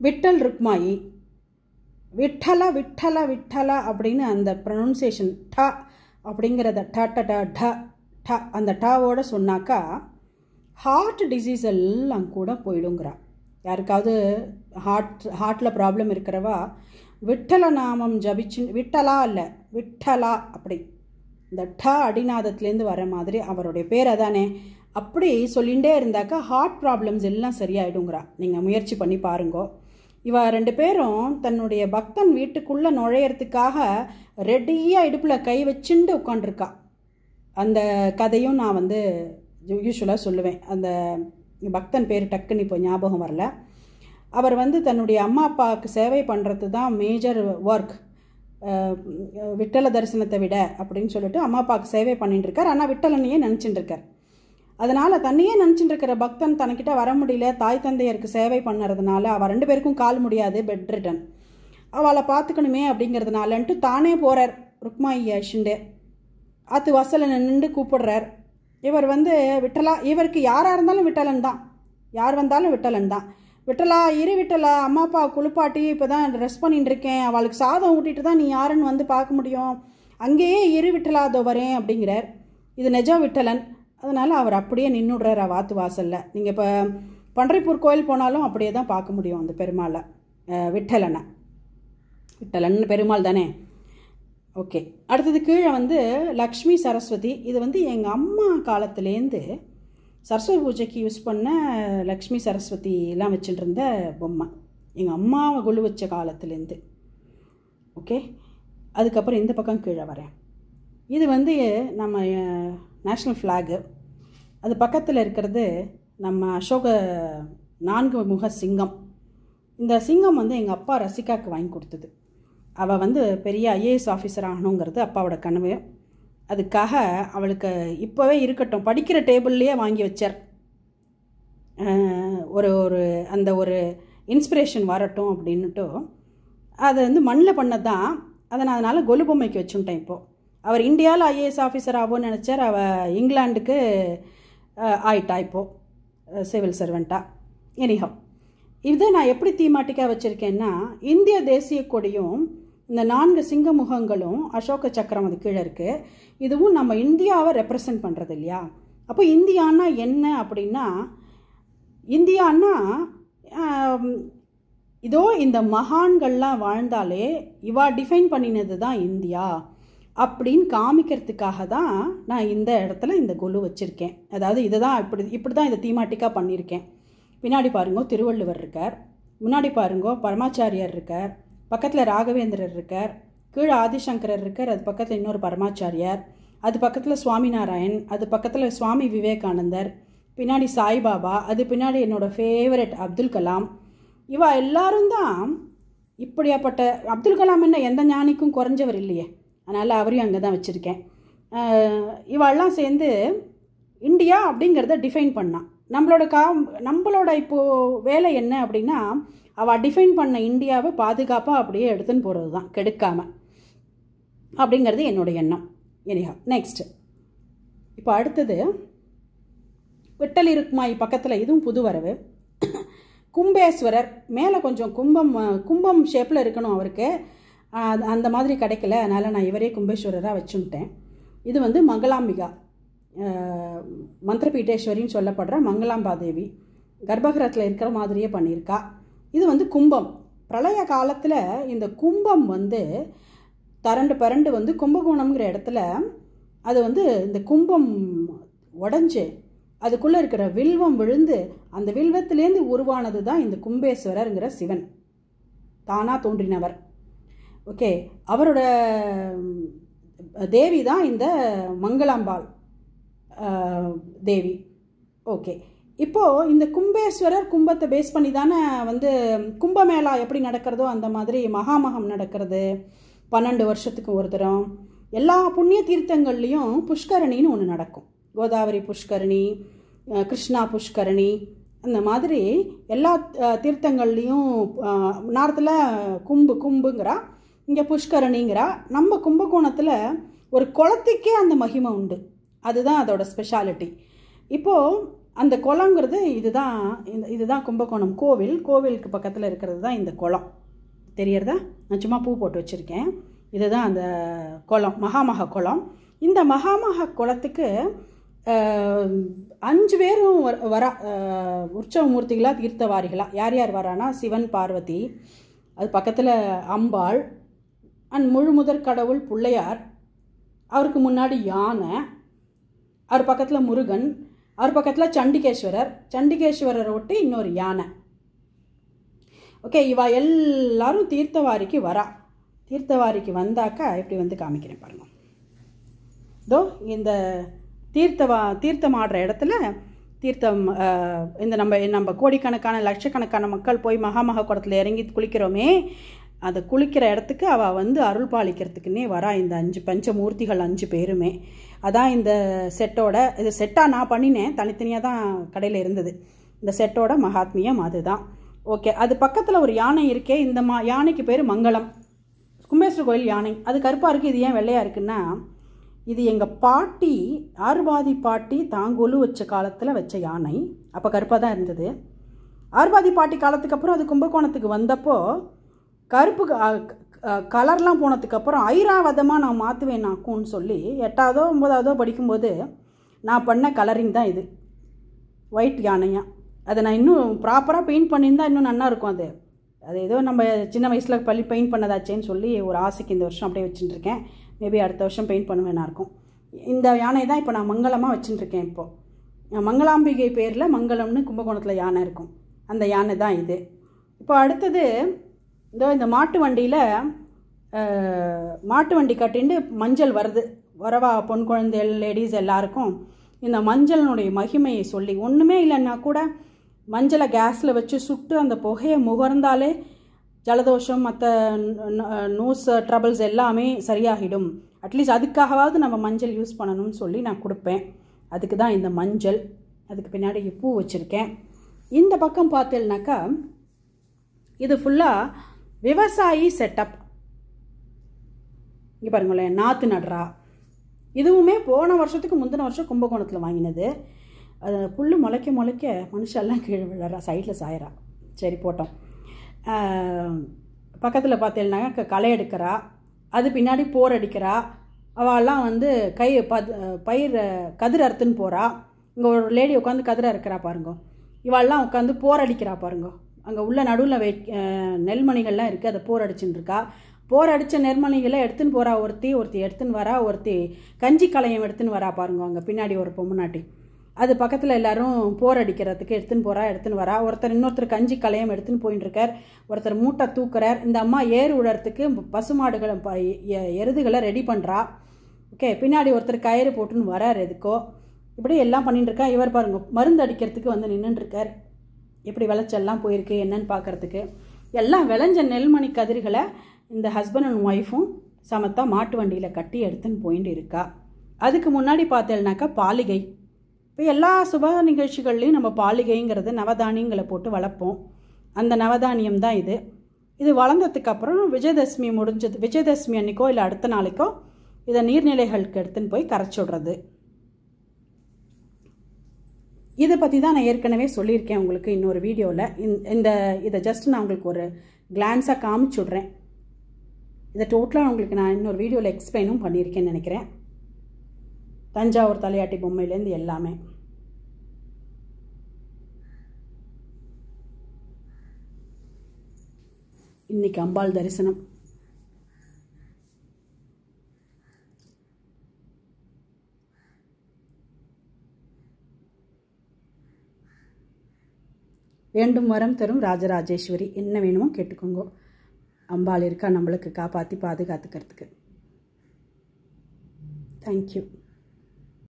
விட்டல் ருக்மாயி விட்டல விட்டல விட்டல அப்படின்னு அந்த ப்ரொனன்சியேஷன் ட அப்படிங்கிறத ட ட ட ட ட அந்த டாவோட சொன்னாக்கா ஹார்ட் டிசீஸ் எல்லாம் கூட போயிடுங்கிறா. யாருக்காவது ஹார்ட்டில் ப்ராப்ளம் இருக்கிறவா விட்டல நாமம் ஜபிச்சு, விட்டலா இல்லை விட்டலா அப்படி இந்த ட அடிநாதத்துலேருந்து வர மாதிரி அவருடைய பேர் அதானே, அப்படி சொல்லிகிட்டே இருந்தாக்கா ஹார்ட் ப்ராப்ளம்ஸ் எல்லாம் சரியாயிடுங்கிறா. நீங்கள் முயற்சி பண்ணி பாருங்கோ. இவ ரெண்டு பேரும் தன்னுடைய பக்தன் வீட்டுக்குள்ளே நுழையிறதுக்காக ரெடியாக இடுப்பில் கை வச்சுட்டு உட்காண்டிருக்கா. அந்த கதையும் நான் வந்து யூஸ்வலாக சொல்லுவேன். அந்த பக்தன் பேர் டக்குன்னு இப்போ ஞாபகம் வரல. அவர் வந்து தன்னுடைய அம்மா அப்பாவுக்கு சேவை பண்ணுறது தான் மேஜர் ஒர்க், விட்டல தரிசனத்தை விட அப்படின்னு சொல்லிட்டு அம்மா அப்பாவுக்கு சேவை பண்ணிட்டு இருக்கார். ஆனால் விட்டலனையே நினச்சிட்டு இருக்கார். அதனால் தன்னையே நினச்சிட்டு இருக்கிற பக்தன் தனக்கிட்ட வர முடியல, தாய் தந்தையருக்கு சேவை பண்ணுறதுனால அவள் ரெண்டு பேருக்கும் கால் முடியாது, பெட் ரிட்டன், அவளை பார்த்துக்கணுமே அப்படிங்கிறதுனாலன்ட்டு தானே போகிறார். ருக்மாயி அஷிண்டே ஆற்று வாசலில் நின்று கூப்பிடுறார். இவர் வந்து விட்டலா, இவருக்கு யாராக இருந்தாலும் விட்டலன் தான், யார் வந்தாலும் விட்டலன் தான். விட்டலா இரு விட்டலா, அம்மா அப்பா குளிப்பாட்டி இப்போ தான் ட்ரெஸ் பண்ணிட்டு இருக்கேன், அவளுக்கு சாதம் ஊட்டிட்டு தான் நீ யாருன்னு வந்து பார்க்க முடியும், அங்கேயே இரு விட்டலா அதோ வரேன் அப்படிங்கிறார். இது நிஜம் விட்டலன். அதனால் அவர் அப்படியே நின்றுடுறார் வாத்து வாசலில். நீங்கள் இப்போ பன்றைப்பூர் கோயில் போனாலும் அப்படியே தான் பார்க்க முடியும் அந்த பெருமாளை, விட்டலனை. விட்டலன் பெருமாள் தானே. ஓகே, அடுத்தது கீழே வந்து லக்ஷ்மி சரஸ்வதி. இது வந்து எங்கள் அம்மா காலத்துலேருந்து சரஸ்வதி பூஜைக்கு யூஸ் பண்ண லக்ஷ்மி சரஸ்வதி எல்லாம் வச்சுட்டு இருந்த பொம்மை, எங்கள் அம்மாவை குழு வச்ச காலத்துலேருந்து. ஓகே, அதுக்கப்புறம் இந்த பக்கம் கீழே வரேன். இது வந்து நம்ம நேஷ்னல் ஃப்ளாகு. அது பக்கத்தில் இருக்கிறது நம்ம அசோக 4 முக சிங்கம். இந்த சிங்கம் வந்து எங்கள் அப்பா ரசிகாவுக்கு வாங்கி கொடுத்தது. அவள் வந்து பெரிய ஐஏஎஸ் ஆஃபீஸர் ஆகணுங்கிறது அப்பாவோட கனவு. அதுக்காக அவளுக்கு இப்போவே இருக்கட்டும் படிக்கிற டேபிள்லேயே வாங்கி வச்சார். ஒரு அந்த ஒரு இன்ஸ்பிரேஷன் வரட்டும் அப்படின்னுட்டு அதை வந்து மண்ணில் பண்ணது தான். அதை நான் அதனால் கொலு பொம்மைக்கு வச்சுட்டேன். இப்போது அவர் இந்தியாவில் ஐஏஎஸ் ஆஃபீஸர் ஆகும்னு நினச்சார். அவள் இங்கிலாண்டுக்கு ஆயிட்டா இப்போது சிவில் சர்வெண்ட்டாக. எனிஹவ், இதை நான் எப்படி தீமாட்டிக்காக வச்சுருக்கேன்னா, இந்திய தேசிய கொடியும் இந்த 4 சிங்க முகங்களும் அசோக சக்கரம் அது கீழே இருக்குது. இதுவும் நம்ம இந்தியாவை ரெப்ரசன்ட் பண்ணுறது இல்லையா. அப்போ இந்தியான்னா என்ன அப்படின்னா, இந்தியான்னா இதோ இந்த மகான்கள்லாம் வாழ்ந்தாலே இவா டிஃபைன் பண்ணினது தான் இந்தியா அப்படின்னு காமிக்கிறதுக்காக தான் நான் இந்த இடத்துல இந்த கொலு வச்சுருக்கேன். அதாவது இதை தான் இப்படி தான் இதை தீமாட்டிக்காக பண்ணியிருக்கேன். பின்னாடி பாருங்கோ திருவள்ளுவர் இருக்கார், முன்னாடி பாருங்கோ பரமாச்சாரியார் இருக்கார், பக்கத்தில் ராகவேந்திரர் இருக்கார், கீழே ஆதிசங்கரர் இருக்கார், அது பக்கத்தில் இன்னொரு பரமாச்சாரியார், அது பக்கத்தில் சுவாமிநாராயண், அது பக்கத்தில் சுவாமி விவேகானந்தர், பின்னாடி சாய்பாபா, அது பின்னாடி என்னோடய ஃபேவரட் அப்துல் கலாம். இவா எல்லாரும் தான் இப்படியாப்பட்ட அப்துல் கலாம் என்ன எந்த ஞானிக்கும் குறைஞ்சவர் இல்லையே, அதனால் அவரையும் அங்கே தான் வச்சுருக்கேன். இவாளெல்லாம் சேர்ந்து இந்தியா அப்படிங்கிறத டிஃபைன் பண்ணான். நம்மளோட இப்போது வேலை என்ன அப்படின்னா, அவள் டிஃபைன் பண்ண இந்தியாவை பாதுகாப்பாக அப்படியே எடுத்துன்னு போகிறது தான், கெடுக்காமல், அப்படிங்கிறது என்னோட எண்ணம். எனிஹா, நெக்ஸ்ட் இப்போ அடுத்தது விட்டலி ருக்மாயி பக்கத்தில், இதுவும் புது வரவு, கும்பேஸ்வரர். மேலே கொஞ்சம் கும்பம் ஷேப்பில் இருக்கணும் அவருக்கு, அந்த மாதிரி கிடைக்கல, அதனால் நான் இவரே கும்பேஸ்வரராக வச்சுட்டேன். இது வந்து மங்களாம்பிகா, மந்திரபீட்டேஸ்வரின்னு சொல்லப்படுற மங்களாம்பா தேவி, கர்ப்பகிரகத்தில் இருக்கிற மாதிரியே பண்ணியிருக்கா. இது வந்து கும்பம். பிரளய காலத்தில் இந்த கும்பம் வந்து பரண்டு வந்து கும்பகோணம்ங்கிற இடத்துல அது வந்து இந்த கும்பம் உடஞ்சி அதுக்குள்ளே இருக்கிற வில்வம் விழுந்து அந்த வில்வத்திலேருந்து உருவானது தான் இந்த கும்பேஸ்வரருங்கிற சிவன், தானாக தோன்றினவர். ஓகே, அவரோட தேவி தான் இந்த மங்களாம்பாள் தேவி. ஓகே, இப்போது இந்த கும்பேஸ்வரர் கும்பத்தை பேஸ் பண்ணி தானே வந்து கும்பமேளா எப்படி நடக்கிறதோ அந்த மாதிரி மகாமகம் நடக்கிறது 12 வருஷத்துக்கு ஒரு தரம். எல்லா புண்ணிய தீர்த்தங்கள்லேயும் புஷ்கரணின்னு ஒன்று நடக்கும். கோதாவரி புஷ்கரணி, கிருஷ்ணா புஷ்கரணி, அந்த மாதிரி எல்லா தீர்த்தங்கள்லேயும் நார்த்தில் கும்புங்கிறா, இங்கே புஷ்கரணிங்கிறா. நம்ம கும்பகோணத்தில் ஒரு குளத்துக்கே அந்த மகிமை உண்டு, அதுதான் அதோட ஸ்பெஷாலிட்டி. இப்போது அந்த குளங்கிறது இதுதான் கும்பகோணம் கோவிலுக்கு பக்கத்தில் இருக்கிறது தான் இந்த குளம். தெரியறதா? நான் சும்மா பூ போட்டு வச்சுருக்கேன். இதுதான் அந்த குளம், மகாமக குளம். இந்த மகாமக குளத்துக்கு 5 பேரும் வரா உற்சவ மூர்த்திகளாக தீர்த்தவாரிகளாக. யார் யார் வரானா, சிவன் பார்வதி, அது பக்கத்தில் அம்பாள் அண்ட் முழுமுதற் கடவுள் பிள்ளையார், அவருக்கு முன்னாடி யானை, அவர் பக்கத்தில் முருகன், அவர் பக்கத்தில் சண்டிகேஸ்வரரை ஒட்டி இன்னொரு யானை. ஓகே, இவா எல்லாரும் தீர்த்தவாரிக்கு வரா. தீர்த்தவாரிக்கு வந்தாக்கா இப்படி வந்து காமிக்கிறேன் பாருங்க. இதோ இந்த தீர்த்தம் ஆடுற இடத்துல தீர்த்தம், இந்த நம்ம கோடிக்கணக்கான லட்சக்கணக்கான மக்கள் போய் மகாமக குளத்தில் இறங்கி குளிக்கிறோமே, அதை குளிக்கிற இடத்துக்கு அவள் வந்து அருள் பாலிக்கிறதுக்குன்னே வரா. இந்த 5 பஞ்சமூர்த்திகள் 5 பேருமே. அதான் இந்த செட்டோட, இது செட்டாக நான் பண்ணினேன், தனித்தனியாக தான் கடையில் இருந்தது. இந்த செட்டோட மகாத்மியம் அதுதான். ஓகே, அது பக்கத்தில் ஒரு யானை இருக்கே, இந்த யானைக்கு பேர் மங்களம், கும்பேஸ்வரர் கோயில் யானை. அது கருப்பாக இருக்குது. இது ஏன் வெள்ளையாக இருக்குன்னா, இது எங்கள் பாட்டி, ஆறுபாதி பாட்டி தாங்கொலு வச்ச காலத்தில் வச்ச யானை. அப்போ கருப்பாக தான் இருந்தது. ஆறுபாதி பாட்டி காலத்துக்கு அப்புறம் அது கும்பகோணத்துக்கு வந்தப்போ கருப்பு கலர்லாம் போனதுக்கப்புறம் ஐராவதமாக நான் மாற்றுவேன் நாக்குன்னு சொல்லி 8ஆவதோ 9ஆவதோ படிக்கும்போது நான் பண்ண கலரிங் தான் இது, ஒயிட் யானையாக. அதை நான் இன்னும் ப்ராப்பராக பெயிண்ட் பண்ணியிருந்தால் இன்னும் நல்லா இருக்கும். அது ஏதோ நம்ம சின்ன வயசில் பெயிண்ட் பண்ணதாச்சேன்னு சொல்லி ஒரு ஆசைக்கு இந்த வருஷம் அப்படியே வச்சுட்டுருக்கேன். மேபி அடுத்த வருஷம் பெயிண்ட் பண்ணுவேனா இருக்கும். இந்த யானை தான் இப்போ நான் மங்களமாக வச்சுட்டுருக்கேன். இப்போது மங்களாம்பிகை பேரில் மங்களம்னு கும்பகோணத்தில் யானை இருக்கும், அந்த யானை தான் இது. இப்போ அடுத்தது இந்த மாட்டு வண்டியில் மாட்டு வண்டி கட்டிட்டு மஞ்சள் வருது. வரவா பொன் குழந்தைகள் லேடிஸ் எல்லாருக்கும் இந்த மஞ்சளினுடைய மகிமையை சொல்லி, ஒன்றுமே இல்லைன்னா கூட மஞ்சளை கேஸில் வச்சு சுட்டு அந்த புகையை முகர்ந்தாலே ஜலதோஷம் மற்ற நோஸ் ட்ரபிள்ஸ் எல்லாமே சரியாகிடும். அட்லீஸ்ட் அதுக்காகவாவது நம்ம மஞ்சள் யூஸ் பண்ணணும்னு சொல்லி நான் கொடுப்பேன். அதுக்கு தான் இந்த மஞ்சள். அதுக்கு பின்னாடி பூ வச்சுருக்கேன். இந்த பக்கம் பார்த்தேன்னாக்கா இது ஃபுல்லாக விவசாயி செட்டப். இங்கே பாருங்களேன், நாற்று நடுறா. இதுவுமே போன வருஷத்துக்கு முந்தின வருஷம் கும்பகோணத்தில் வாங்கினது. அது புல் முளைக்க மனுஷெல்லாம் கீழே விழறா, சைடில் சாயிறா. சரி போட்டோம். பக்கத்தில் பார்த்தேன்னாக்கா களை எடுக்கிறா, அது பின்னாடி போர் அடிக்கிறா. அவெல்லாம் வந்து பயிர் கதிர் அறுத்துன்னு போகிறா. இங்கே ஒரு லேடி உட்காந்து கதிரை அறுக்கிறா பாருங்க. இவாள்லாம் உட்காந்து போர் அடிக்கிறா பாருங்க. அங்கே உள்ள நடுவில் நெல்மணிகள்லாம் இருக்குது, அதை போர் அடிச்சுன்னு இருக்கா. போர் அடித்த நெல்மணிகளை எடுத்துன்னு போகிறா. ஒருத்தி எடுத்துன்னு வரா. ஒருத்தி கஞ்சி களையம் எடுத்துன்னு வரா பாருங்க. அங்கே பின்னாடி ஒரு பொம்முநாட்டி, அது பக்கத்தில் எல்லாரும் போர் அடிக்கிறதுக்கு எடுத்துன்னு வரா. இன்னொருத்தர் கஞ்சி களையம் எடுத்துன்னு போயின்னு இருக்கார். ஒருத்தர் மூட்டை தூக்குறார். இந்த அம்மா ஏறு விடுறதுக்கு பசுமாடுகளை எருதுகளை ரெடி பண்ணுறா. ஓகே, பின்னாடி ஒருத்தர் கயிறு போட்டுன்னு வரார் எதுக்கோ. இப்படி எல்லாம் பண்ணிட்டு இருக்கா. இவர் பாருங்க மருந்து அடிக்கிறதுக்கு வந்து நின்றுட்டுருக்கார். எப்படி விளைச்சல்லாம் போயிருக்கு என்னன்னு பார்க்குறதுக்கு. எல்லாம் விளைஞ்ச நெல்மணி கதிர்களை இந்த ஹஸ்பண்ட் அண்ட் ஒய்ஃபும் சமத்தா மாட்டு வண்டியில் கட்டி எடுத்துன்னு போயிட்டு இருக்கா. அதுக்கு முன்னாடி பார்த்தேன்னாக்கா பாலிகை. இப்போ எல்லா சுப நிகழ்ச்சிகள்லையும் நம்ம பாலிகைங்கிறது நவதானியங்களை போட்டு வளர்ப்போம். அந்த நவதானியம் தான் இது. இது வளர்ந்ததுக்கப்புறம் விஜயதசமி அன்னைக்கோ இல்லை அடுத்த நாளைக்கோ இதை நீர்நிலைகளுக்கு எடுத்துன்னு போய் கரைச்சி விடுறது. இதை பற்றி தான் நான் ஏற்கனவே சொல்லியிருக்கேன் உங்களுக்கு இன்னொரு வீடியோவில். இதை ஜஸ்ட் நான் உங்களுக்கு ஒரு கிளான்ஸாக காமிச்சு விட்றேன். இதை டோட்டலாக உங்களுக்கு நான் இன்னொரு வீடியோவில் எக்ஸ்பிளைனும் பண்ணியிருக்கேன்னு நினைக்கிறேன். தஞ்சாவூர் தலையாட்டி பொம்மையிலேருந்து எல்லாமே. இன்னைக்கு அம்பாள் தரிசனம். வேண்டும் வரம் தரும் ராஜராஜேஸ்வரி. என்ன வேணுமோ கேட்டுக்கோங்க. அம்பாள் இருக்கா நம்மளுக்கு காப்பாற்றி பாதுகாத்துக்கிறதுக்கு. தேங்க்யூ.